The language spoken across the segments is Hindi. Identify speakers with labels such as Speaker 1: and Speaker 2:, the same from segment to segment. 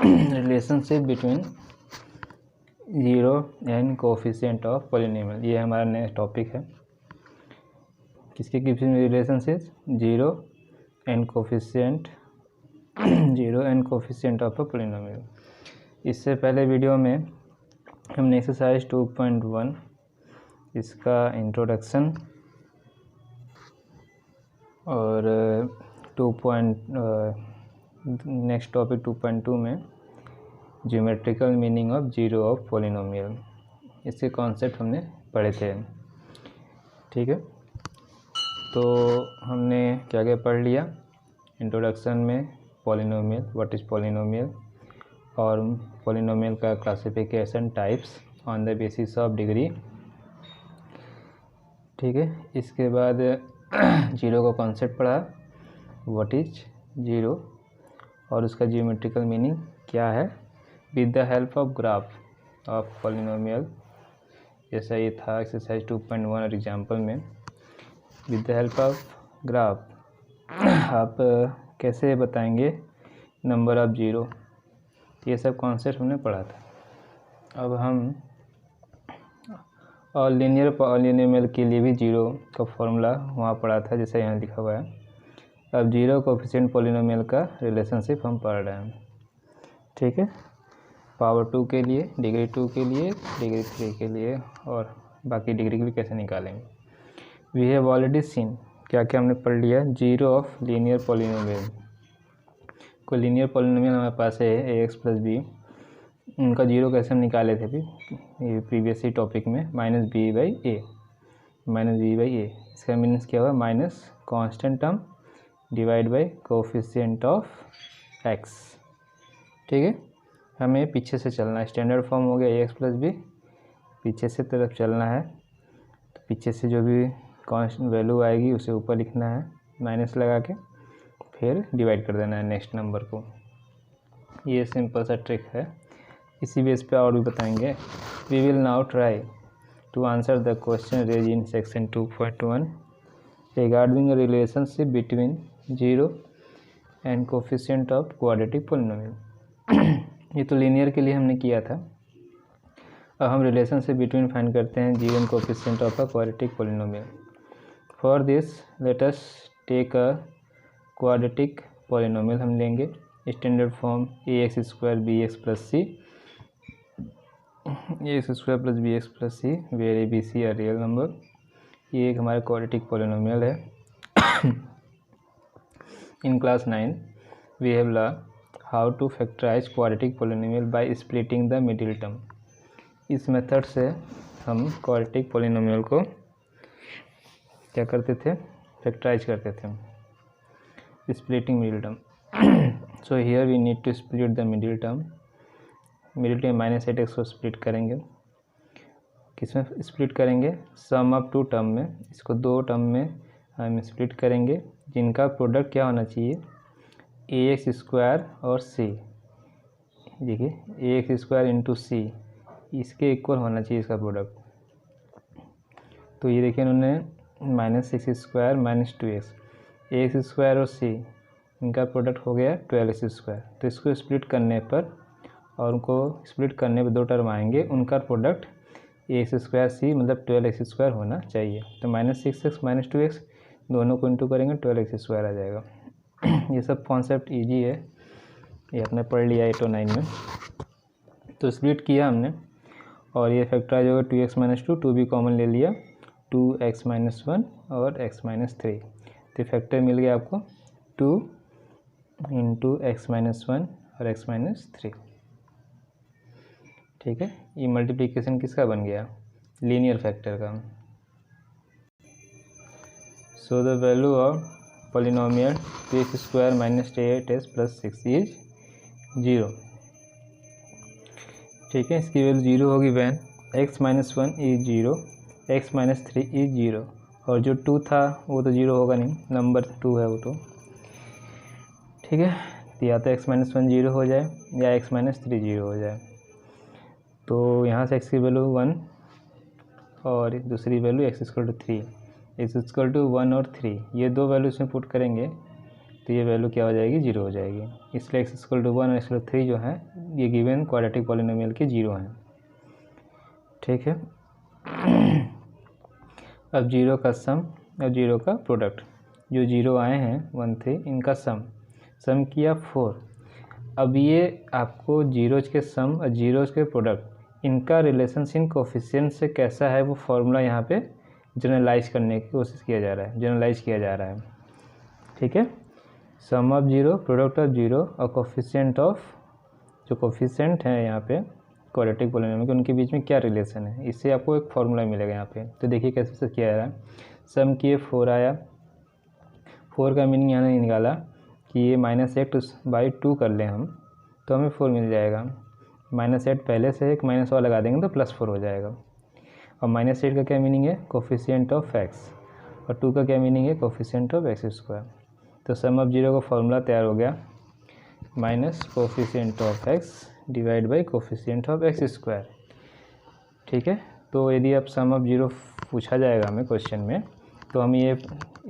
Speaker 1: Relationship between zero and coefficient of polynomial, ये हमारा नया टॉपिक है। किसके बीच में relationship? Zero and coefficient of a polynomial. इससे पहले वीडियो में हमने एक्सरसाइज 2.1 इसका इंट्रोडक्शन और नेक्स्ट टॉपिक 2.2 में geometrical meaning of zero of polynomial, इसके कॉन्सेप्ट हमने पढ़े थे। ठीक है, तो हमने क्या क्या पढ़ लिया इंट्रोडक्शन में? पॉलिनोमियल, व्हाट इज़ पॉलिनोमियल, और पॉलिनोमियल का classification, types on the basis of degree. ठीक है, इसके बाद जीरो का कॉन्सेप्ट पढ़ा, व्हाट इज जीरो, और उसका जियोमेट्रिकल मीनिंग क्या है, with the help of graph of polynomial. जैसा ये था एक्सरसाइज 2.1 और एग्जाम्पल में, with the help of graph आप कैसे बताएंगे नंबर ऑफ जीरो, ये सब कॉन्सेप्ट हमने पढ़ा था। अब हम और लीनियर पॉलिनोमियल के लिए भी जीरो का फॉर्मूला वहाँ पढ़ा था, जैसा यहाँ लिखा हुआ है। अब जीरो कोफिशिएंट पॉलिनोमियल का रिलेशनशिप हम पढ़ रहे हैं। ठीक है, पावर 2 के लिए, डिग्री 2 के लिए, डिग्री 3 के लिए, और बाकी डिग्री के लिए कैसे निकालेंगे। वी हैव ऑलरेडी सीन, क्या क्या हमने पढ़ लिया, जीरो ऑफ लीनियर पॉलिनोमियल। कोई लीनियर पॉलिनोमियल हमारे पास है ax + b, उनका जीरो कैसे हम निकाले थे अभी प्रीवियस ही टॉपिक में, -b/a, इसका मीनिंग क्या हुआ, minus constant term divide by coefficient of x। ठीक है, हमें पीछे से चलना है, स्टैंडर्ड फॉर्म हो गया ax + b, पीछे से तरफ चलना है, तो पीछे से जो भी कांस्टेंट वैल्यू आएगी उसे ऊपर लिखना है माइनस लगा के, फिर डिवाइड कर देना है नेक्स्ट नंबर को। ये सिंपल सा ट्रिक है, इसी बेस पे और भी बताएंगे। We will now try to answer the question raise in section 2.1 regarding relationship between zero and coefficient of quadratic polynomial. ये तो लीनियर के लिए हमने किया था, अब हम रिलेशनशिप बिटवीन फाइंड करते हैं zero and coefficient of a quadratic polynomial. For this let us take a quadratic polynomial हम लेंगे, standard form ax² bx + c, ax² + bx + c where a b c are real number. ये एक हमारा क्वाड्रेटिक पॉलिनोमियल है। In class 9 we have learn how to factorise quadratic polynomial by splitting the middle term. इस मेथड से हम क्वाड्रेटिक पॉलिनोमियल को क्या करते थे, फैक्टराइज करते थे, splitting middle term. So here we need to split the middle term, -8x को स्प्लिट करेंगे, किसमें स्प्लिट करेंगे, सम ऑफ 2 टर्म में, इसको 2 टर्म में हम स्प्लिट करेंगे, जिनका प्रोडक्ट क्या होना चाहिए, ax² और c। देखिए ax² × c, इसके इक्वल होना चाहिए इसका प्रोडक्ट। तो ये देखिए उन्होंने -6² - 2x, ax² और c इनका प्रोडक्ट हो गया 12x²। तो इसको स्प्लिट करने पर, और उनको स्प्लिट करने पर 2 टर्म आएंगे, उनका प्रोडक्ट ax² c मतलब 12x² होना चाहिए। तो -6x - 2x दोनों को इंटू करेंगे 12x² आ जाएगा। ये सब कॉन्सेप्ट इजी है, ये आपने पढ़ लिया 8 और 9 में। तो स्प्लिट किया हमने, और ये फैक्टराइज होगा 2x - 2, 2 भी कॉमन ले लिया, 2x - 1 और x - 3। तो फैक्टर मिल गया आपको 2 × x - 1 और x - 3। ठीक है, ये मल्टीप्लिकेशन किसका बन गया, लीनियर फैक्टर का। So the value of polynomial 2x² - 8x + 6 is 0। ठीक है, इसकी वैल्यू 0 होगी when x - 1 is 0, x - 3 is 0, और जो 2 था वो तो 0 होगा नहीं, नंबर 2 है वो तो। ठीक है, तो या तो x - 1 0 हो जाए या x - 3 0 हो जाए। तो यहाँ से x की वैल्यू 1 और दूसरी वैल्यू x = 3, x = 1 और 3, ये 2 वैल्यू इसमें पुट करेंगे तो ये वैल्यू क्या हो जाएगी, 0 हो जाएगी। इसलिए x = 1 और x = 3 जो है ये गिवन क्वाड्रेटिक पॉलिनोमियल के 0 हैं। ठीक है। अब 0 का सम और 0 का प्रोडक्ट, जो 0 आए हैं 1 3 इनका सम किया 4। अब ये आपको जीरोज के सम और जीरोज के प्रोडक्ट इनका रिलेशंस इन कोफिशिएंट से कैसा है वो फार्मूला यहाँ पे जनरलाइज करने की कोशिश किया जा रहा है, जनरलाइज किया जा रहा है। ठीक है। सम ऑफ 0, प्रोडक्ट ऑफ 0 और कोफिशिएंट ऑफ, जो कोफिशिएंट हैं यहाँ पे क्वाड्रेटिक पॉलिनोमियल के, उनके बीच में क्या रिलेशन है, इससे आपको एक फार्मूला मिलेगा यहाँ पे। तो देखिए कैसे से किया जा रहा है। सम किए 4 आया, 4 का मीनिंग यहाँ निकाला कि ये -8/2 कर लें हम तो हमें 4 मिल जाएगा। -8 पहले से एक माइनस और लगा देंगे तो +4 हो जाएगा। और -8 का क्या मीनिंग है, कोफिशिएंट ऑफ x, और 2 का क्या मीनिंग है, कोफिशिएंट ऑफ x²। तो सम ऑफ 0 का फॉर्मूला तैयार हो गया, minus coefficient of x divide by coefficient of x²। ठीक है। तो यदि अब सम ऑफ 0 पूछा जाएगा हमें क्वेश्चन में, तो हम ये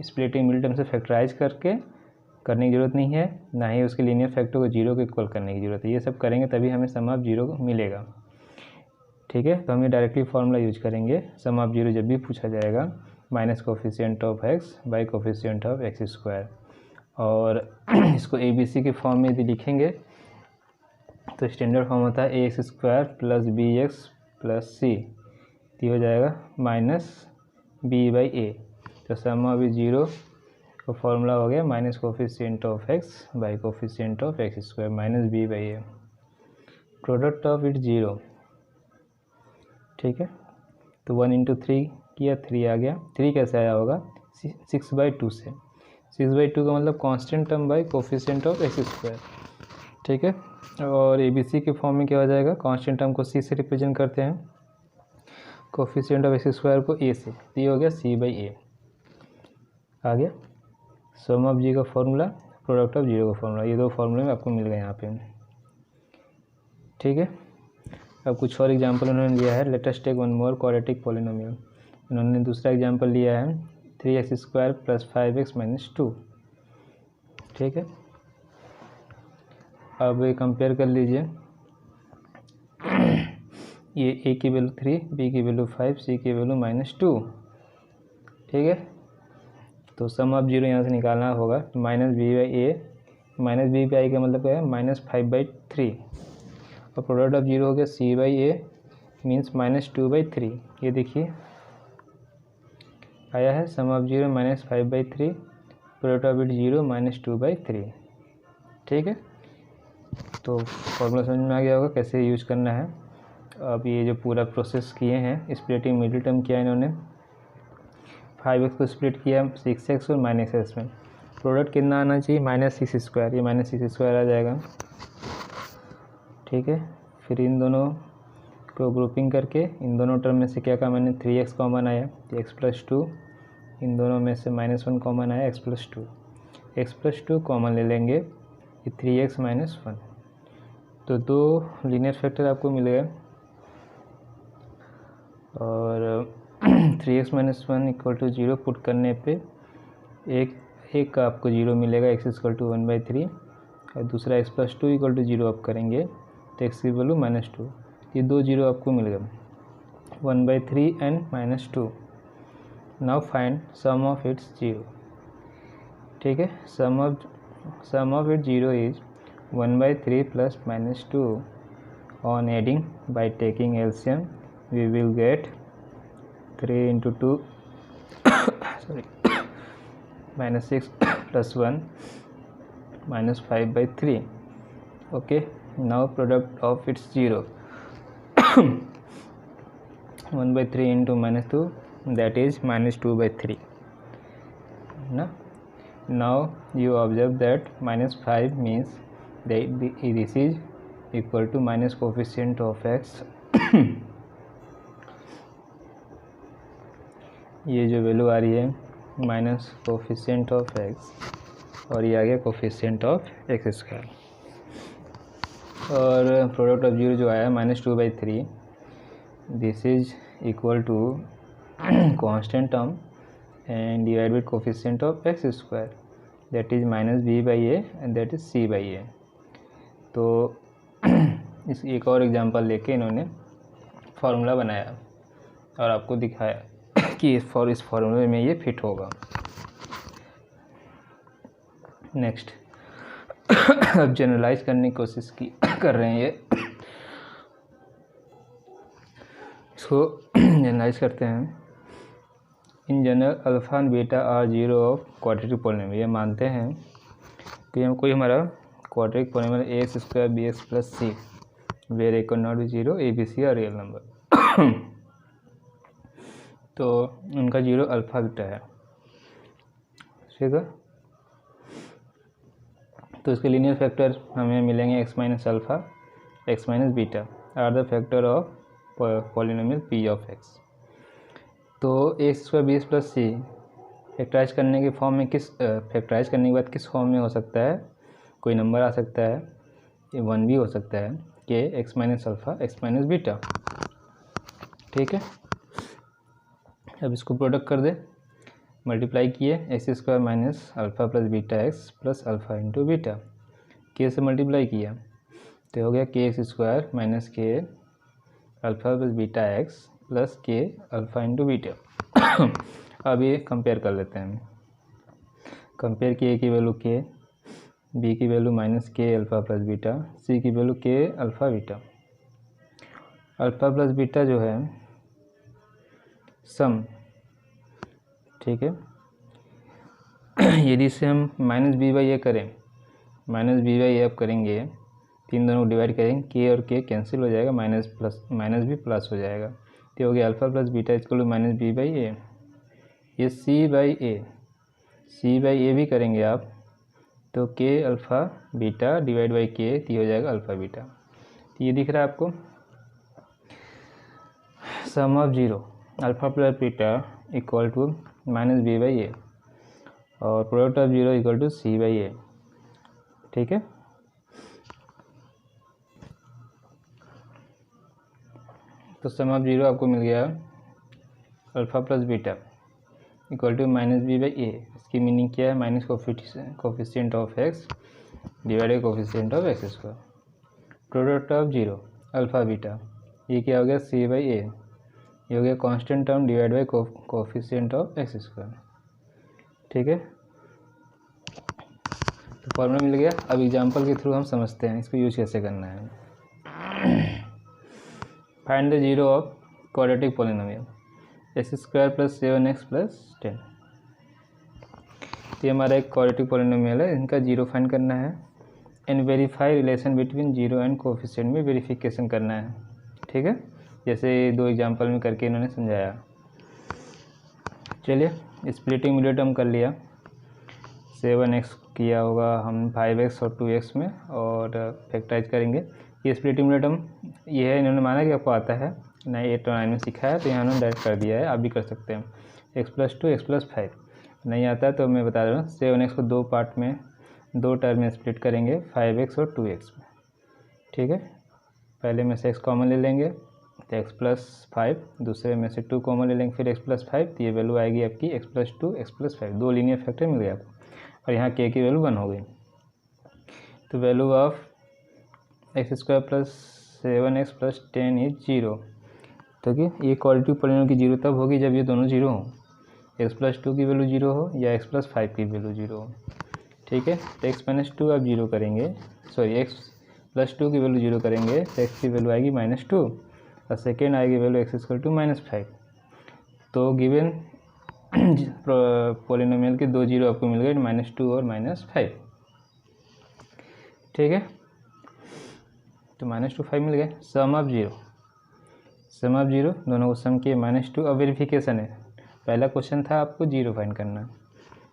Speaker 1: स्प्लिटिंग मिडिल टर्म से फैक्टराइज करने की ज़रूरत नहीं है, ना ही उसके लीनियर फैक्टर को 0 को इक्वल करने की ज़रूरत है। ये सब करेंगे तभी हमें सम ऑफ 0 मिलेगा। ठीक है। तो हम ये डायरेक्टली फार्मूला यूज करेंगे। सम ऑफ 0 जब भी पूछा जाएगा, minus coefficient of x by coefficient of x²। और इसको ABC के फॉर्म में यदि लिखेंगे तो स्टैंडर्ड फॉर्म होता है ax² + bx + c, तो हो जाएगा -b/a। तो सम ऑफ 0 का फॉर्मूला हो गया minus coefficient of x by coefficient of x² -b/a। Product of it 0। ठीक है। तो 1 × 3 किया, 3 आ गया। 3 कैसे आया होगा, 6/2 से। 6/2 का मतलब constant term by coefficient of x²। ठीक है। और ABC के फॉर्म में क्या हो जाएगा, कांस्टेंट टर्म को c से रिप्रेजेंट करते हैं, कोफिशिएंट ऑफ x² को a से, तो ये हो गया c/a आ गया। सम ऑफ g का फॉर्मूला, प्रोडक्ट ऑफ 0 का फॉर्मूला, ये दो फॉर्मूले में आपको मिल गए यहाँ पे। ठीक है। अब कुछ और एग्जांपल उन्होंने लिया है। Let us take one more quadratic polynomial. उन्होंने दूसरा एग्जांपल लिया है 3x² + 5x - 2। ठीक है। अब ये कंपेयर कर लीजिए, ये a की वैल्यू 3, b की वैल्यू 5, c की वैल्यू -2। ठीक है। तो सम ऑफ 0 यहाँ से निकालना होगा, तो -b/a, -b/i का मतलब क्या है, -5/3। और प्रोडक्ट ऑफ 0 हो गया c/a मीन्स -2/3। ये देखिए आया है sum of 0 -5/3, product of it 0 -2/3। ठीक है। तो फॉर्मूला समझ में आ गया होगा कैसे यूज करना है। अब ये जो पूरा प्रोसेस किए हैं, स्प्लिटिंग मिडिल टर्म किया इन्होंने, 5x को स्प्लिट किया 6x और -s में। प्रोडक्ट कितना आना चाहिए, -6², ये -6² आ जाएगा। ठीक है। फिर इन दोनों को ग्रुपिंग करके इन दोनों टर्म में से क्या कहा मैंने, 3x कॉमन आया, x + 2, इन दोनों में से -1 कॉमन आया, x + 2, x + 2 कॉमन ले लेंगे, ये 3x - 1, तो दो लीनियर फैक्टर आपको मिल गए। और 3x - 1 = 0 पुट करने पे एक का आपको 0 मिलेगा, x = 1/3, और दूसरा x + 2 = 0 आप करेंगे तो x की वैल्यू -2, ये दो 0 आपको मिल गए, 1/3 and -2। Now find sum of its 0। ठीक है। Sum of it 0 is 1/3 + -2। On adding by taking LCM we will get 3 × 2 sorry -6 + 1 -5/3. Okay, now product of its 0 1/3 into -2, that is -2/3. Now you observe that -5 means that this is equal to minus coefficient of x ये जो वैल्यू आ रही है माइनस कोफिशिएंट ऑफ x, और ये आ गया कोफिशिएंट ऑफ x²। और प्रोडक्ट ऑफ 0 जो आया -2/3, this is equal to constant term and divide by coefficient of x²। That is minus B by A and that is C by A. तो इस एक और एग्जांपल लेके इन्होंने फार्मूला बनाया और आपको दिखाया कि इस फार्मूले में ये फिट होगा। नेक्स्ट अब जनरलाइज करने की कोशिश कर रहे हैं ये, इसको जनरलाइज करते हैं। In general alpha and beta are zero of quadratic polynomial. ये मानते हैं कि हम कोई हमारा quadratic polynomial A X square B X plus C where A can not be zero, A B C are real number. तो उनका जीरो अल्फा बीटा है, ठीक है। तो इसके लीनियर फैक्टर हमें मिलेंगे X minus alpha X minus beta are the factor of polynomial P of X. तो A square B plus C factorise करने के फॉर्म में फैक्टराइज करने के बाद किस फॉर्म में हो सकता है? कोई नंबर आ सकता है, ये 1 भी हो सकता है कि x minus alpha X minus beta, ठीक है। अब इसको प्रोडक्ट कर दे, मल्टीप्लाई किए x square minus alpha plus beta x plus alpha into beta, के से मल्टीप्लाई किया तो हो गया के एक्स स्क्वायर माइनस के alpha plus beta x plus के अल्फ़ा इंटू बीटा। अब ये कंपेयर कर लेते हैं। कंपेयर किए की वैल्यू के, बी की वैल्यू माइनस के अल्फ़ा प्लस बीटा, सी की वैल्यू के alpha beta. Alpha plus beta जो है सम, ठीक है। यदि इसे हम माइनस बी बाई ए करें, माइनस बी बाई ए अब करेंगे, तीन दोनों को डिवाइड करेंगे, के और के कैंसिल हो जाएगा, माइनस भी प्लस हो जाएगा, तो हो गया alpha plus beta equal to minus B by A. ये सी बाई ए भी करेंगे आप तो के अल्फ़ा बीटा डिवाइड बाई के, तो हो जाएगा अल्फ़ा बीटा। तो ये दिख रहा है आपको, sum of zero alpha plus beta equal to minus B by A और product of zero equal to C by A, ठीक है। तो सम ऑफ जीरो आपको मिल गया alpha plus beta equal to minus B by A. इसकी मीनिंग क्या है? Minus coefficient of X divide by coefficient of X square. Product of zero alpha beta, ये क्या हो गया? सी बाई ए, ये हो गया constant term divide by coefficient of X square, ठीक है। तो फॉर्मूला मिल गया। अब एग्जांपल के थ्रू हम समझते हैं इसको यूज कैसे करना है। Find the zero of quadratic polynomial x square plus 7x plus 10। ये हमारा एक क्वाड्रेटिक पॉलिनोमियल है, इनका जीरो फाइंड करना है and verify relation between zero and coefficient में वेरिफिकेशन करना है, ठीक है। जैसे दो एग्जांपल में करके इन्होंने समझाया। चलिए स्प्लिटिंग मिनोटम कर लिया, 7x किया होगा हम 5x और 2x में और फैक्टराइज करेंगे। ये स्प्लिटिंग मिनोटम ये है, इन्होंने माना कि आपको आता है, नहीं 8 और 9 में सिखाया तो यहाँ उन्होंने डायरेक्ट कर दिया है, आप भी कर सकते हैं। x प्लस 2 x प्लस 5 नहीं आता है तो मैं बता रहा हूँ, 7x को दो पार्ट में दो टर्म में स्प्लिट करेंगे, 5x और 2x में, ठीक है। पहले में से x कॉमन ले लेंगे तो x प्लस 5, दूसरे में से 2 कॉमन ले लेंगे फिर x प्लस 5, तो ये वैल्यू आएगी आपकी x प्लस 2 x प्लस 5, दो लीनियर फैक्टर मिल गया आपको और यहाँ k की वैल्यू 1 हो गई। तो value of X square plus 7x plus 10 is 0। तो कि ये क्वाड्रेटिक पॉलिनोमियल की जीरो तब होगी जब ये दोनों जीरो हो, x प्लस 2 की वैल्यू जीरो हो या x प्लस 5 की वैल्यू जीरो हो, ठीक है। तो x माइनस 2 आप जीरो करेंगे, सॉरी x प्लस 2 की वैल्यू जीरो करेंगे तो x की वैल्यू आएगी -2 और सेकेंड आएगी वैल्यू x इक्वल टू -5। तो गिवन पॉलिनोमियल के दो जीरो आपको मिल गए, -2 और -5, ठीक है। तो -2 5 मिल गए। सम ऑफ जीरो दोनों को सम किए -2। अब वेरिफिकेशन है, पहला क्वेश्चन था आपको जीरो फाइंड करना,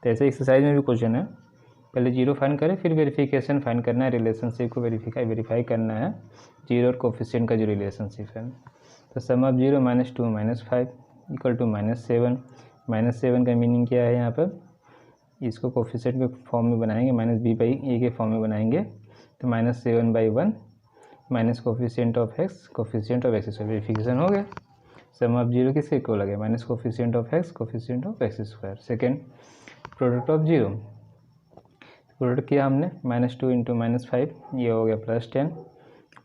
Speaker 1: तो ऐसे एक्सरसाइज में भी क्वेश्चन है, पहले जीरो फाइंड करें फिर वेरिफिकेशन फाइंड करना है, रिलेशनशिप को वेरीफाई करना है, जीरो और कोफिशिएंट का जो रिलेशनशिप है। तो sum of zero -2 -5 equal to -7। -7 का मीनिंग क्या है? यहाँ पर इसको कोफिशिएंट के फॉर्म में बनाएंगे, माइनस बी बाई ए के फॉर्म में बनाएंगे, तो -7/1 minus coefficient of X square, verification हो गया। सम ऑफ जीरो किसके इक्वल आ गया? Minus coefficient of X square. Second product of zero product किया हमने, -2 इंटू -5, ये हो गया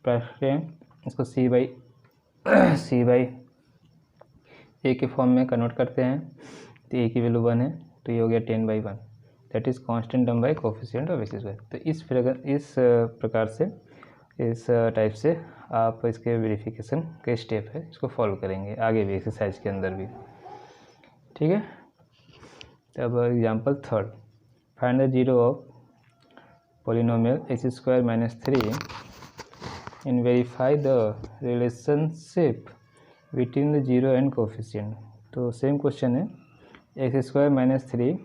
Speaker 1: +10, इसको सी बाई ए के फॉर्म में कन्वर्ट करते हैं, तो ए की वैल्यू 1 है, तो ये हो गया 10/1, that is constant term by coefficient of x²। तो इस प्रकार से, इस टाइप से आप इसके वेरिफिकेशन के स्टेप है इसको फॉलो करेंगे आगे भी एक्सरसाइज के अंदर भी, ठीक है। अब example 3, find the zero of polynomial x² - 3 and verify the relationship between the zero and coefficient. तो सेम क्वेश्चन है, x² - 3,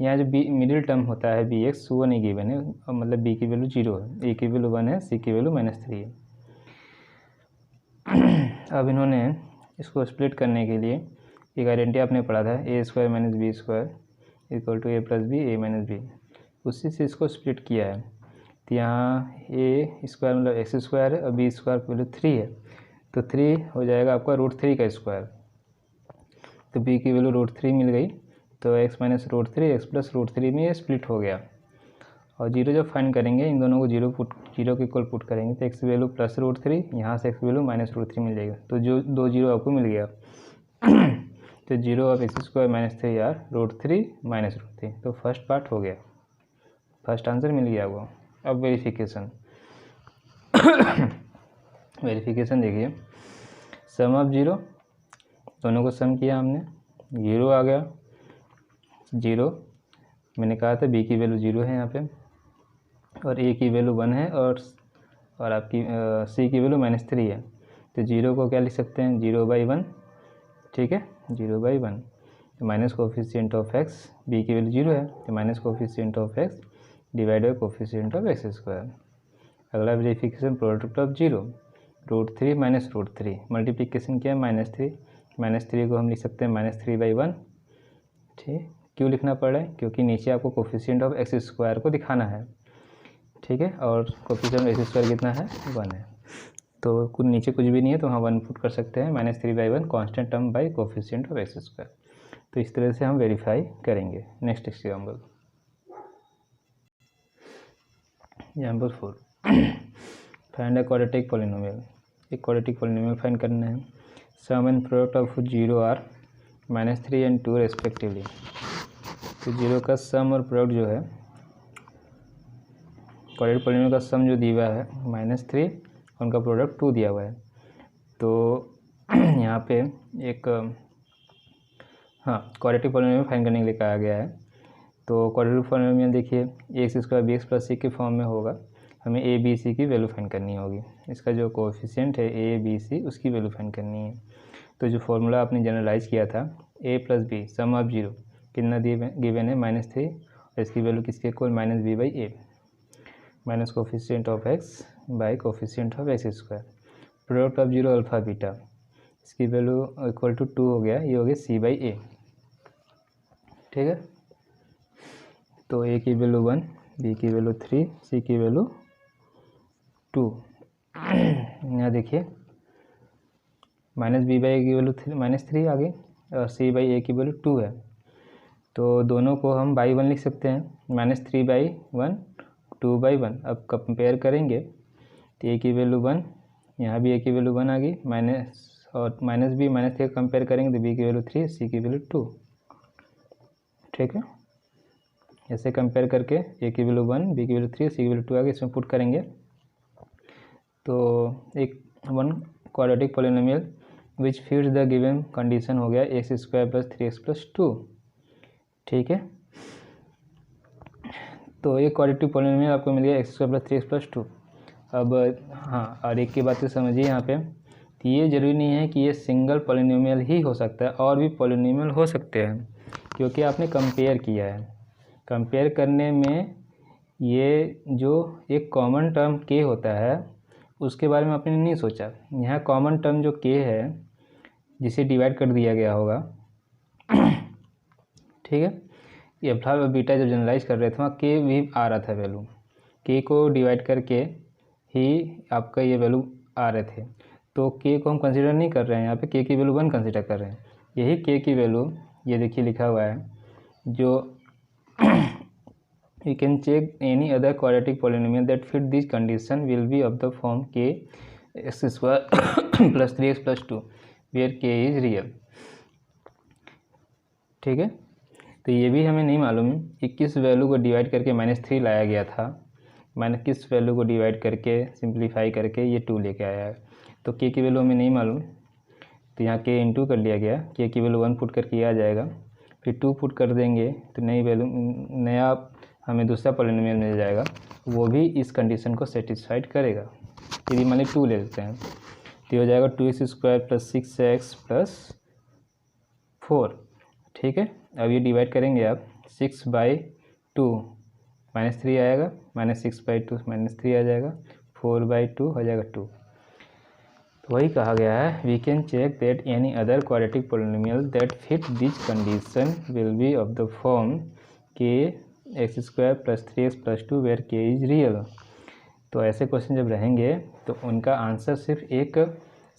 Speaker 1: यहाँ जो बी मिडिल टर्म होता है bx वो नहीं गिवन है, मतलब b की वैल्यू 0 है, a की वैल्यू 1 है, c की वैल्यू -3 है। अब इन्होंने इसको स्प्लिट करने के लिए एक आइडेंटिटी आपने पढ़ा था, a² - b² = a + b, a - b, उसी से इसको स्प्लिट किया है। तो यहाँ a² मतलब x² है और b² की वैल्यू 3 है, तो 3 हो जाएगा आपका √3 का स्क्वायर, तो b की वैल्यू √3 मिल गई, तो x - √3 x + √3 में ये स्प्लिट हो गया। और जीरो जब फाइंड करेंगे, इन दोनों को जीरो के इक्वल पुट करेंगे, तो x की वैल्यू +√3, यहाँ से x की वैल्यू -√3 मिल जाएगा, तो जो 2 जीरो आपको मिल गया। तो जीरो ऑफ x² - 3 आर √3 -√3, तो फर्स्ट पार्ट हो गया, फर्स्ट आंसर मिल गया वो। अब वेरिफिकेशन देखिए, सम ऑफ जीरो, दोनों को सम किया हमने, जीरो आ गया, जीरो मैंने कहा था b की वैल्यू 0 है यहाँ पे, और a की वैल्यू 1 है, और आपकी c की वैल्यू -3 है, तो जीरो को क्या लिख सकते हैं, 0/1, ठीक है, 0/1, तो minus coefficient of x, b की वैल्यू 0 है, तो minus coefficient of x divide by coefficient of x²। अगला verification, product of zero, √3 - √3, multiplication किया -3 को हम लिख सकते हैं -3/1, ठीक। क्यों लिखना पड़ रहा है, क्योंकि नीचे आपको कोफिशिएंट ऑफ x² को दिखाना है, ठीक है, और कोफिशिएंट ऑफ x² कितना है, 1 है, तो कुछ नीचे कुछ भी नहीं है, तो हम 1 पुट कर सकते हैं, -3/1 constant term by coefficient of x²। तो इस तरह से हम वेरीफाई करेंगे। Next example 4, find a quadratic polynomial. एक क्वाड्रेटिक पॉलिनोमियल फाइंड करना है, sum and product of 0 are -3 and 2 respectively. तो जीरो का सम और प्रोडक्ट जो है, क्वाड्रेटिक पॉलिनोमियल का सम जो दिया हुआ है -3, उनका प्रोडक्ट 2 दिया हुआ है। तो यहाँ पे एक क्वाड्रेटिक पॉलिनोमियल फाइंड करने के लिए कहा गया है। तो क्वाड्रेटिक पॉलिनोमियल देखिए, x² bx + c के फॉर्म में होगा, हमें a b c की वैल्यू फाइंड करनी होगी, इसका जो कोएफिशिएंट है a b c उसकी वैल्यू फाइंड करनी है। तो जो फॉर्मूला आपने जनरलाइज किया था, a + b sum of zero कितना गिवन है, -3, और इसकी वैल्यू किसके equal, -b/a, minus coefficient of x by coefficient of x²। Product of zero alpha beta, इसकी वैल्यू इक्वल टू 2 हो गया, ये हो गया c/a, ठीक है। तो a की वैल्यू 1, b की वैल्यू 3, c की वैल्यू 2। यहाँ देखिए -b/a की वैल्यू -3 आ गई, और c/a की वैल्यू 2 है, तो दोनों को हम बाई 1 लिख सकते हैं, -3/1 2/1। अब कंपेयर करेंगे तो a की वैल्यू 1, यहाँ भी a की वैल्यू 1 आ गई, और -b -3 कंपेयर करेंगे तो b की वैल्यू 3, c की वैल्यू 2, ठीक है। ऐसे कंपेयर करके a की वैल्यू 1, b की वैल्यू 3, c की वैल्यू 2 आ गई, इसमें पुट करेंगे तो एक 1 quadratic polynomial which fits the given condition हो गया x² + 3x + 2, ठीक है। तो एक क्वाड्रेटिक पॉलिनोमियल आपको मिल गया x² + 3x + 2। अब और एक की बात तो समझिए यहाँ पे, कि ये ज़रूरी नहीं है कि ये सिंगल पॉलिनोमियल ही हो सकता है, और भी पॉलिनोमियल हो सकते हैं, क्योंकि आपने कंपेयर किया है। कंपेयर करने में ये जो एक कॉमन टर्म k होता है उसके बारे में आपने नहीं सोचा। यहाँ कॉमन टर्म जो k है जिसे डिवाइड कर दिया गया होगा, ठीक है, ये अल्फा और बीटा जब जनरलाइज कर रहे थे वहाँ k भी आ रहा था वैल्यू, k को डिवाइड करके ही आपका ये वैल्यू आ रहे थे, तो k को हम कंसीडर नहीं कर रहे हैं, यहाँ पे k की वैल्यू 1 कंसीडर कर रहे हैं। यही k की वैल्यू ये देखिए लिखा हुआ है, जो you can check any other quadratic polynomial that fit this condition will be of the form k x square plus 3x plus 2 where k is real। ठीक है, तो ये भी हमें नहीं मालूम कि किस वैल्यू को डिवाइड करके -3 लाया गया था, मैंने किस वैल्यू को डिवाइड करके सिंप्लीफाई करके ये 2 लेके आया है। तो k की वैल्यू हमें नहीं मालूम, तो यहाँ k इंटू कर लिया गया, k की वैल्यू 1 पुट करके आ जाएगा, फिर 2 पुट कर देंगे तो नई वैल्यू, नया हमें दूसरा पॉलिनोमियल मिल जाएगा, वो भी इस कंडीशन को सेटिस्फाइड करेगा। यदि मान ली 2 ले लेते हैं तो हो जाएगा 2x square plus 6x plus 4। ठीक है, अब ये डिवाइड करेंगे आप 6/2 -3 आएगा, -6/2 -3 आ जाएगा, 4/2 हो जाएगा 2। तो वही कहा गया है, we can check that any other quadratic polynomial that fit this condition will be of the form K X square plus 3x plus 2 where K is real. तो ऐसे क्वेश्चन जब रहेंगे तो उनका आंसर सिर्फ एक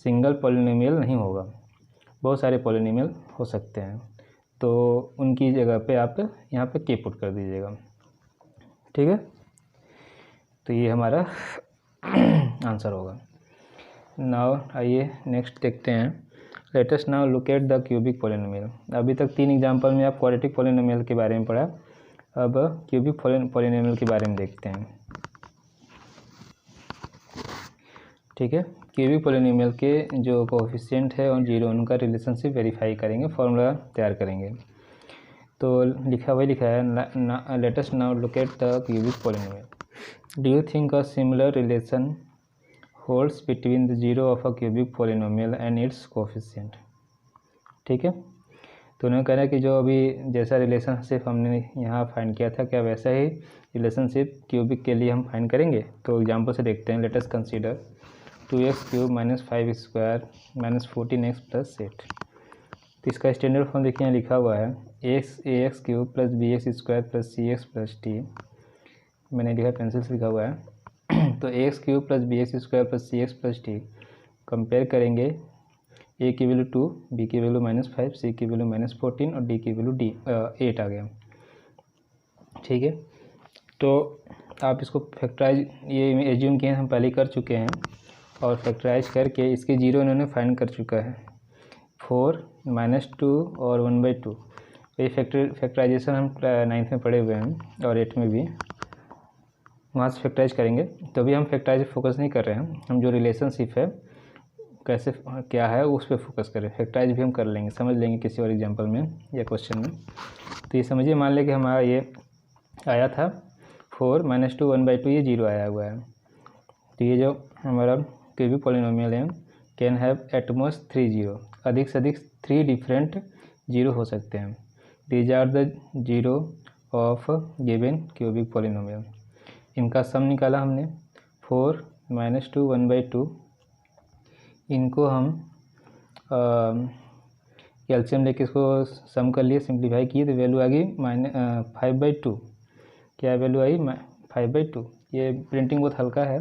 Speaker 1: सिंगल पोलिनोमियल नहीं होगा, बहुत सारे पोलिनोमियल हो सकते हैं, तो उनकी जगह पे आप यहाँ पे के पुट कर दीजिएगा। ठीक है, तो ये हमारा आंसर होगा। नाउ आइए नेक्स्ट देखते हैं, let us now look at the cubic polynomial. अभी तक 3 एग्जांपल में आप क्वाड्रेटिक पोलिनोमियल के बारे में पढ़ा, अब क्यूबिक पोलिनोमियल के बारे में देखते हैं। ठीक है, क्यूबिक पोलिनोमियल के जो कोएफिशिएंट है और जीरो, उनका रिलेशनशिप वेरीफाई करेंगे, फॉर्मूला तैयार करेंगे। तो लिखा है, let us now look at the cubic polynomial. Do you think a similar relation holds between the zero of a cubic polynomial and its coefficient। ठीक है, तो उन्होंने कहा कि जो अभी जैसा रिलेशनशिप हमने यहाँ फाइंड किया था, क्या वैसा ही रिलेशनशिप क्यूबिक के लिए हम फाइंड करेंगे। तो एग्जांपल से देखते हैं, let us consider 2x³ - 5² - 14x + 8। तो इसका स्टैंडर्ड फॉर्म देखिए, यहाँ लिखा हुआ है ax³ + bx² + cx + d। मैंने लिखा, पेंसिल से लिखा हुआ है। तो ax³ + bx² + cx + d compare करेंगे, a की वैल्यू 2, b की वैल्यू -5, c की वैल्यू -14 और d की वैल्यू 8 आ गया। ठीक है, तो आप इसको फैक्टराइज, ये एज्यूम किए हम पहले कर चुके हैं, और फैक्टराइज करके इसके जीरो इन्होंने फाइंड कर चुका है, 4 -2 और 1/2। ये फैक्टराइजेशन हम 9th में पढ़े हुए हैं और 8th में भी, वहाँ से फैक्टराइज करेंगे। तो अभी हम फैक्टराइज फोकस नहीं कर रहे हैं, हम जो रिलेशनशिप है कैसे क्या है उस पर फोकस करें। फैक्टराइज भी हम कर लेंगे, समझ लेंगे किसी और एग्जांपल में या क्वेश्चन में। तो ये समझिए, मान लें कि हमारा ये आया था 4 -2 1/2, ये जीरो आया हुआ है। तो ये जो हमारा क्यूबिक पॉलिनोमियल है can have at most 3 zero, अधिक से अधिक 3 डिफरेंट जीरो हो सकते हैं। These are the zero of given cubic polynomial. इनका सम निकाला हमने, 4 -2 1/2, इनको हम कैल्शियम लेके इसको सम कर लिए, सिंप्लीफाई किए, तो वैल्यू आ गई 5/2। क्या वैल्यू आई? 5/2। ये प्रिंटिंग बहुत हल्का है,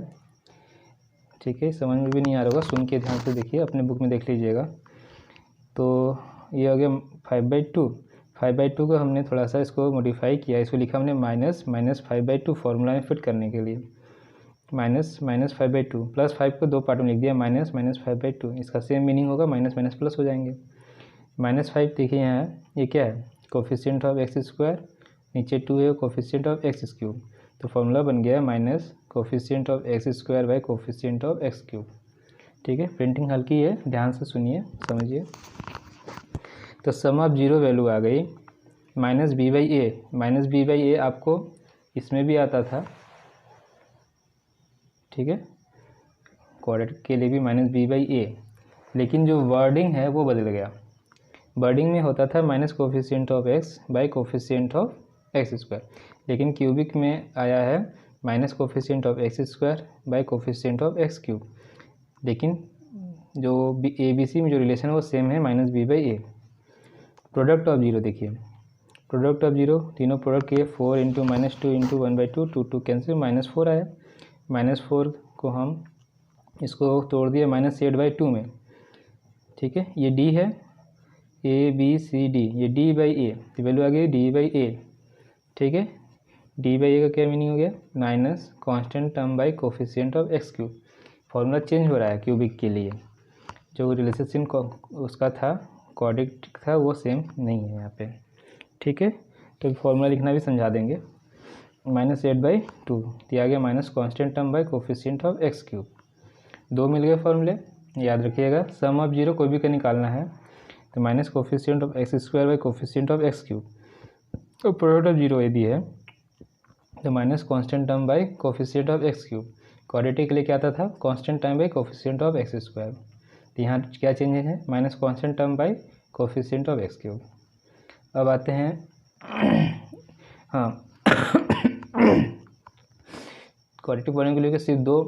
Speaker 1: ठीक है, समझ में भी नहीं आ रहा होगा, सुन के ध्यान से देखिए, अपने बुक में देख लीजिएगा। तो ये हो गया 5/2। 5/2 को हमने थोड़ा सा इसको मॉडिफाई किया, इसको लिखा हमने -5/2 फॉर्मूला में फिट करने के लिए, -5/2 +5 को 2 पार्ट में लिख दिया, -5/2। इसका सेम मीनिंग होगा, माइनस माइनस प्लस हो जाएंगे। -5 देखिए यहाँ ये क्या है, कोफिशिएंट ऑफ x², नीचे 2 है कोफिशिएंट ऑफ x³। तो फॉर्मूला बन गया minus coefficient of x² by coefficient of x³। ठीक है, प्रिंटिंग हल्की है, ध्यान से सुनिए, समझिए। तो सम ऑफ जीरो वैल्यू आ गई -b/a। -b/a आपको इसमें भी आता था, ठीक है, क्वाड्रेटिक के लिए भी -b/a, लेकिन जो वर्डिंग है वो बदल गया। वर्डिंग में होता था minus coefficient of x by coefficient of x², लेकिन क्यूबिक में आया है minus coefficient of x² by coefficient of x³। लेकिन जो ABC में जो रिलेशन है वो सेम है, -b/a। प्रोडक्ट ऑफ जीरो देखिए, प्रोडक्ट ऑफ जीरो, तीनों प्रोडक्ट किए, 4 × -2 × 1/2, 2 कैंसिल, -4 आया। -4 को हम इसको तोड़ दिया -8/2 में, ठीक है, ये d है, A B C D, ये d/a, तो वैल्यू आ गई d/a, ठीक है। डी बाई ए का क्या मीनिंग हो गया, minus constant term by coefficient of X cube. Formula change हो रहा है क्यूबिक के लिए, जो रिलेशनशिप उसका था क्वाड्रेटिक था वो सेम नहीं है यहाँ पे, ठीक है। तो फॉर्मूला लिखना भी समझा देंगे। -8/2 दिया गया minus constant term by coefficient of X cube. दो मिल गए फॉर्मूले, याद रखिएगा। सम ऑफ जीरो कोई भी का निकालना है तो minus coefficient of X square by coefficient of X cube, तो प्रोडक्ट ऑफ जीरो यदि है तो minus constant term by coefficient of X cube. Quadratic के लिए क्या आता था, constant term by coefficient of X square. तो यहाँ क्या चेंजेस है, minus constant term by coefficient of X cube. अब आते हैं हाँ क्वाड्रेटिक पढ़ने के लिए सिर्फ दो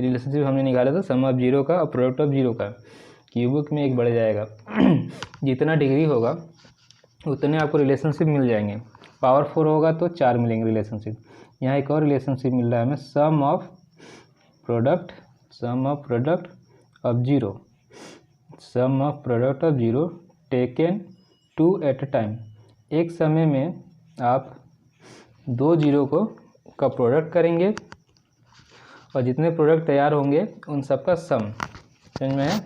Speaker 1: रिलेशनशिप हमने निकाला था, सम ऑफ जीरो का और प्रोडक्ट ऑफ जीरो का। क्यूबिक में एक बढ़ जाएगा जितना डिग्री होगा उतने आपको रिलेशनशिप मिल जाएंगे। पावर 4 होगा तो 4 मिलेंगे रिलेशनशिप। यहाँ एक और रिलेशनशिप मिल रहा है हमें, sum of product of zero, sum of product of zero taken 2 at a time. एक समय में आप दो जीरो का प्रोडक्ट करेंगे और जितने प्रोडक्ट तैयार होंगे उन सब का सम, समझ में है।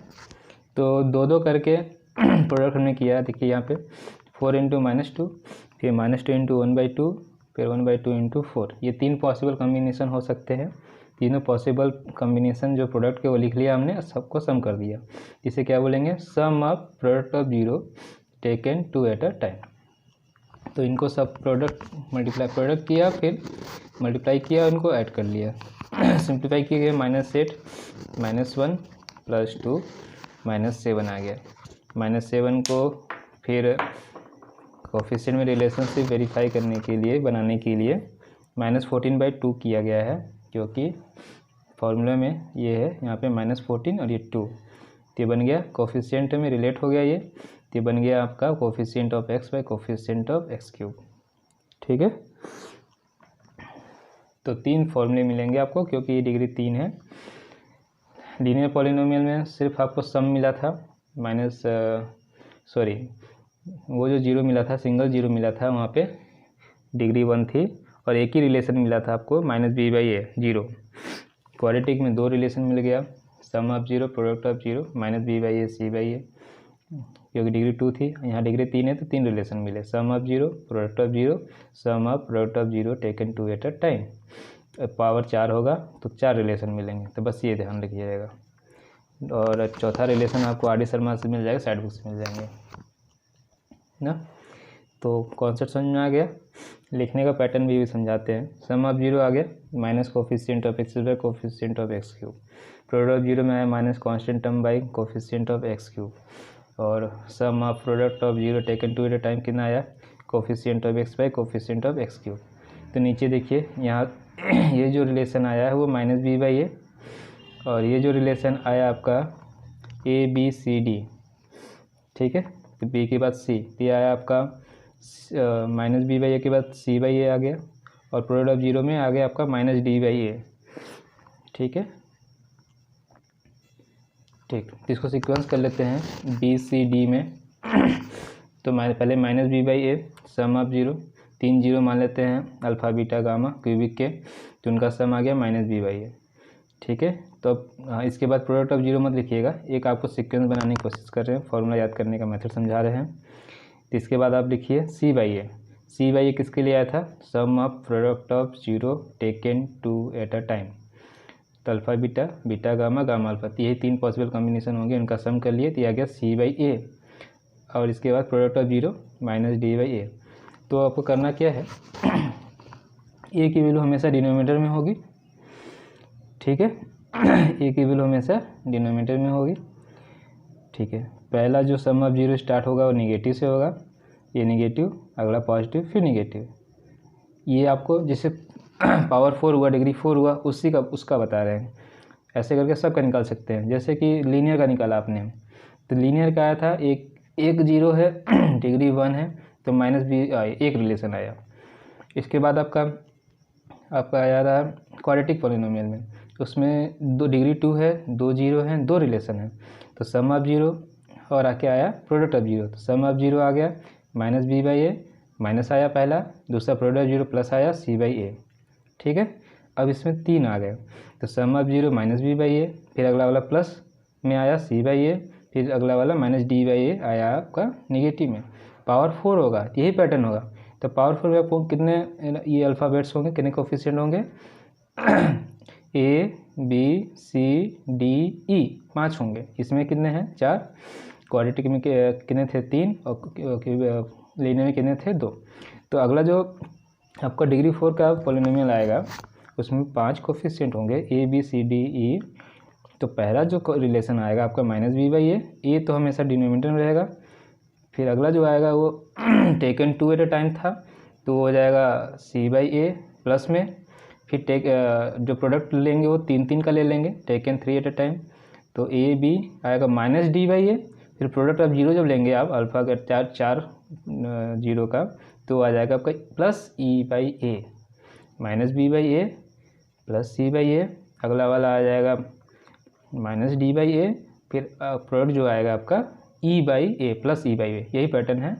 Speaker 1: तो दो दो करके प्रोडक्ट हमने किया, देखिए यहाँ पे 4 इंटू -2, फिर -2 इंटू 1/2, फिर 1/2 इंटू 4। ये तीन पॉसिबल कम्बिनेशन हो सकते हैं। तीनों पॉसिबल कम्बिनेशन जो प्रोडक्ट के वो लिख लिया हमने, सबको सम कर दिया। इसे क्या बोलेंगे, sum of product of zero taken 2 at a time. तो इनको सब प्रोडक्ट किया, फिर मल्टीप्लाई किया, उनको ऐड कर लिया, सिंप्लीफाई किए गए। -8 -1 + 2 -7 आ गया। -7 को फिर कोफिशिएंट में रिलेशनशिप वेरीफाई करने के लिए, बनाने के लिए -14/2 किया गया है, क्योंकि फॉर्मूला में ये है यहाँ पे -14 और ये 2, तो ये बन गया कोफिशिएंट में रिलेट हो गया ये, तो ये बन गया आपका coefficient of X by coefficient of X cube, ठीक है। तो 3 फॉर्मूले मिलेंगे आपको, क्योंकि ये डिग्री 3 है। लीनियर पॉलिनोमियल में सिर्फ आपको सम मिला था, वो जो जीरो मिला था, सिंगल जीरो मिला था, वहाँ पे डिग्री 1 थी, और एक ही रिलेशन मिला था आपको -b/a जीरो। क्वाड्रेटिक में दो रिलेशन मिल गया, sum of zero product of zero -b/a c/a, क्योंकि डिग्री 2 थी, यहाँ डिग्री 3 है तो 3 रिलेशन मिले, sum of zero product of zero, sum of product of zero taken 2 at a time. Power 4 होगा तो 4 रिलेशन मिलेंगे, तो बस ये ध्यान रखिएगा। और चौथा रिलेशन आपको आर डी शर्मा से मिल जाएगा, साइड बुक से मिल जाएंगे ना। तो कॉन्सेप्ट समझ में आ गया। लिखने का पैटर्न भी समझाते हैं। सम ऑफ जीरो आ गया minus coefficient of X by coefficient of X cube. Product of zero में आया minus constant term by coefficient of X cube. और sum of product of zero taken 2 at a time कितना आया, coefficient of X by coefficient of X cube. तो नीचे देखिए यहाँ ये जो रिलेशन आया है वो -b/a, और ये जो रिलेशन आया आपका ABCD, ठीक है। तो B के बाद C, ये आया आपका -b/a के बाद c/a आ गया, और प्रोडक्ट ऑफ जीरो में आ गया आपका -d/a, ठीक है। ठीक, तो इसको सीक्वेंस कर लेते हैं BCD में। तो पहले -b/a some of zero, 3 zero मान लेते हैं अल्फ़ा बीटा गामा क्यूबिक के, तो उनका सम आ गया -b/a, ठीक है। तो अब इसके बाद प्रोडक्ट ऑफ जीरो मत लिखिएगा, एक आपको सीक्वेंस बनाने की कोशिश कर रहे हैं, फॉर्मूला याद करने का मेथड समझा रहे हैं। तो इसके बाद आप लिखिए c/a किसके लिए आया था, sum of product of zero taken 2 at a time. तो alpha beta, beta gamma, gamma alpha, यही 3 पॉसिबल कॉम्बिनेशन होंगे, उनका सम कर लिए, तो यह आ गया c/a। और इसके बाद प्रोडक्ट ऑफ जीरो -d/a। तो आपको करना क्या है, a की वैल्यू हमेशा डिनोमिनेटर में होगी, ठीक है। a की वैल्यू हमेशा डिनोमिनेटर में होगी, ठीक है। पहला जो सम ऑफ जीरो स्टार्ट होगा वो नेगेटिव से होगा, ये नेगेटिव, अगला पॉजिटिव, फिर नेगेटिव। ये आपको जैसे पावर 4 हुआ, डिग्री 4 हुआ, उसका बता रहे हैं। ऐसे करके सबका निकाल सकते हैं। जैसे कि लीनियर का निकाला आपने, तो लीनियर का आया था एक जीरो है, डिग्री 1 है, तो -b एक रिलेशन आया। इसके बाद आपका आया रहा क्वाड्रेटिक पॉलिनोमियल में, उसमें डिग्री 2 है, 2 जीरो हैं, 2 रिलेशन है, तो सम ऑफ जीरो और आके आया प्रोडक्ट ऑफ जीरो। तो सम ऑफ जीरो आ गया -b/a माइनस आया पहला, दूसरा प्रोडक्ट ऑफ जीरो प्लस आया C/A, ठीक है। अब इसमें 3 आ गए, तो sum of zero minus B/A, फिर अगला वाला प्लस में आया C/A, फिर अगला वाला माइनस D/A आया आपका निगेटिव में। पावर 4 होगा, यही पैटर्न होगा। तो पावर 4 में आपको कितने ये अल्फ़ाबेट्स होंगे, कितने कोफिशिएंट होंगे A B C D E 5 होंगे। इसमें कितने हैं 4, क्वाड्रेटिक में कितने थे 3 और लीनियर में कितने थे 2। तो अगला जो आपका डिग्री 4 का पॉलिनोमियल आएगा उसमें 5 कोफिशिएंट होंगे A B C D E। तो पहला जो रिलेशन आएगा आपका माइनस B/A, ए तो हमेशा डिनोमिनेटर में रहेगा। फिर अगला जो आएगा वो टेकन 2 एट अ टाइम था, तो वो हो जाएगा C/A प्लस में। फिर जो प्रोडक्ट लेंगे वो 3 का ले लेंगे, टेकन 3 एट अ टाइम, तो A/B आएगा माइनस D/A। फिर प्रोडक्ट ऑफ जीरो जब लेंगे आप अल्फ़ा का 4 जीरो का, तो आ जाएगा आपका plus E/A, minus B/A plus C/A। अगला वाला आ जाएगा माइनस D/A, फिर प्रोडक्ट जो आएगा आपका E/A प्लस E/A। यही पैटर्न है,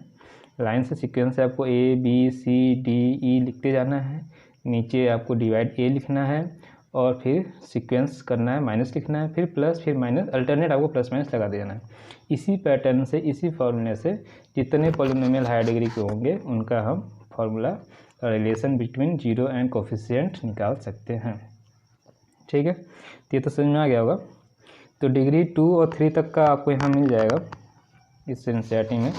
Speaker 1: लाइन से सीक्वेंस से आपको A B C D E लिखते जाना है, नीचे आपको डिवाइड A लिखना है और फिर सीक्वेंस करना है, माइनस लिखना है, फिर प्लस, फिर माइनस, अल्टरनेट आपको प्लस माइनस लगा देना है। इसी पैटर्न से, इसी फॉर्मूले से जितने पॉलिनोमियल हायर डिग्री के होंगे उनका हम formula relation between zero and coefficient निकाल सकते हैं, ठीक है। तो ये तो समझ में आ गया होगा। तो डिग्री 2 और 3 तक का आपको यहाँ मिल जाएगा इस एनसीईआरटी में।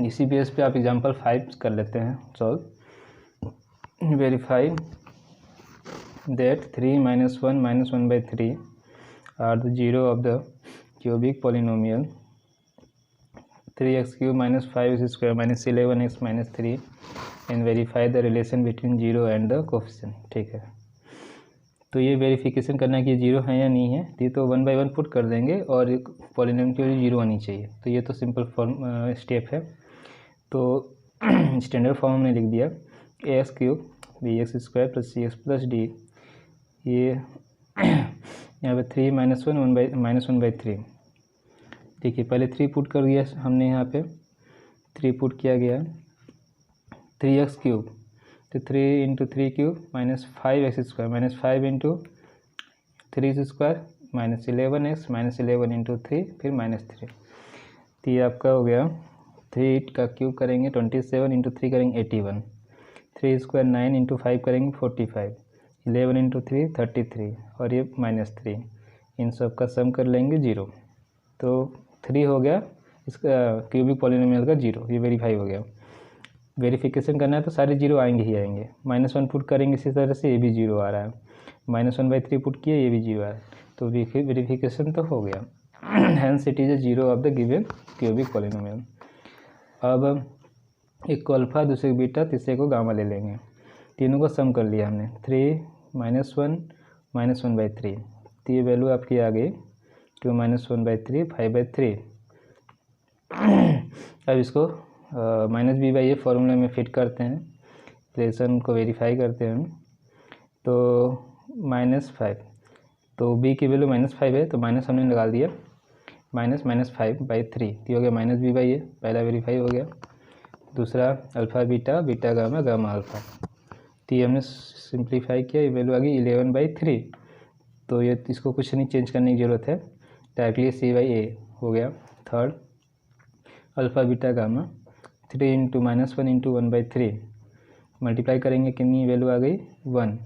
Speaker 1: इसी बेस पे आप एग्जांपल 5 कर लेते हैं solve. Verify that 3 - 1 - 1/3 are the zero of the cubic polynomial 3x³ - 5x² - 11x - 3 and verify the relation between zero and the coefficient, ठीक है। तो ये वेरिफिकेशन करना है कि जीरो है या नहीं है, तो ये तो 1 बाय 1 पुट कर देंगे और एक पॉलिनोमियल की वैल्यू जीरो आनी चाहिए। तो ये तो सिंपल स्टेप है। तो स्टैंडर्ड फॉर्म में लिख दिया ax³ bx² + cx + d, ये यहाँ पे 3 - 1 1/3। देखिए पहले 3 पुट कर दिया हमने, यहाँ पे 3 पुट किया गया 3x³, तो 3 × 3³ - 5x² - 5 × 3² - 11x - 11 × 3 फिर -3। तो ये आपका हो गया 3 का क्यूब करेंगे 27 × 3 करेंगे 81, 3² 9 × 5 करेंगे 45, 11 × 3 33 और ये -3। इन सब का सम कर लेंगे 0, तो 3 हो गया इसका क्यूबिक पॉलिनोमियल का 0। ये वेरीफाई हो गया। वेरिफिकेशन करना है तो सारे जीरो आएंगे ही आएंगे। -1 पुट करेंगे, इसी तरह से ये भी जीरो आ रहा है, -1/3 पुट किए ये भी जीरो आ रहा है, तो वेरिफिकेशन तो हो गया। Hence it is a zero of the given cubic polynomial. अब एक को अल्फ़ा, दूसरे को बीटा, तीसरे को गामा ले लेंगे। तीनों को सम कर लिया हमने, 3 - 1 - 1/3, तो ये वैल्यू आपकी आ गई 2 - 1/3 5/3। अब इसको -b/a फॉर्मूले में फिट करते हैं, रिलेशन को वेरीफाई करते हैं। तो -5, तो b की वैल्यू -5 है, तो माइनस हमने लगा दिया, -5/3, तो हो गया -b/a, पहला वेरीफाई हो गया। दूसरा alpha beta, beta gamma, gamma alpha, तो ये हमने सिंप्लीफाई किया, ये वैल्यू आ गई 11/3। तो ये इसको कुछ नहीं चेंज करने की ज़रूरत है, डायरेक्टली c/a हो गया। Third alpha beta gamma 3 × -1 × 1/3 multiply करेंगे, कितनी वैल्यू आ गई 1,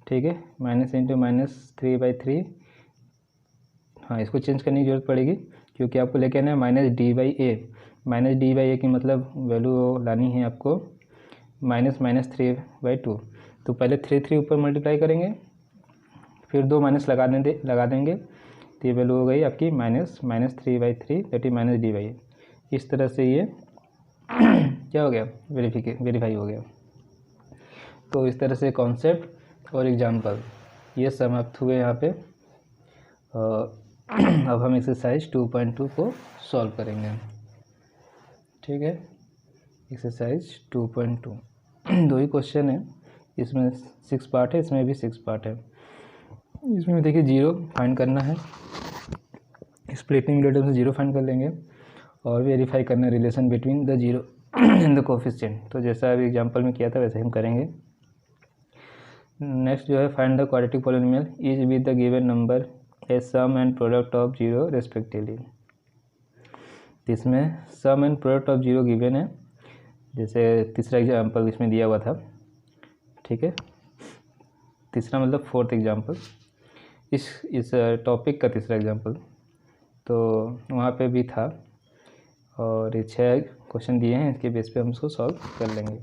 Speaker 1: ठीक है। -3/3, हाँ इसको चेंज करने की जरूरत पड़ेगी क्योंकि आपको लेके आना है -d/a। -d/a की मतलब वैल्यू लानी है आपको -3/2। तो पहले 3 ऊपर मल्टीप्लाई करेंगे, फिर 2 माइनस लगा देंगे, तो ये वैल्यू हो गई आपकी -3/3 दैट इज -d/a। इस तरह से ये क्या हो गया, वेरीफाई हो गया। तो इस तरह से कॉन्सेप्ट और एग्जाम्पल ये समाप्त हुए यहाँ पे। अब हम एक्सरसाइज 2.2 को सॉल्व करेंगे, ठीक है। एक्सरसाइज 2.2 दो ही क्वेश्चन है, इसमें 6 पार्ट है, इसमें भी 6 पार्ट है। इसमें देखिए जीरो फाइंड करना है, स्प्लिटिंग रिलेटिव से जीरो फाइंड कर लेंगे और वेरीफाई करना है relation between the zero in the coefficient. तो जैसा अभी एग्जांपल में किया था वैसे हम करेंगे। नेक्स्ट जो है find the quadratic polynomial is with the given number a sum and product of zero respectively. इसमें sum and product of zero given है, जैसे तीसरा एग्जांपल इसमें दिया हुआ था, ठीक है। तीसरा मतलब फोर्थ एग्जांपल, इस टॉपिक का तीसरा एग्जांपल तो वहाँ पे भी था, और ये 6 क्वेश्चन दिए हैं, इसके बेस पे हम उसको सॉल्व कर लेंगे।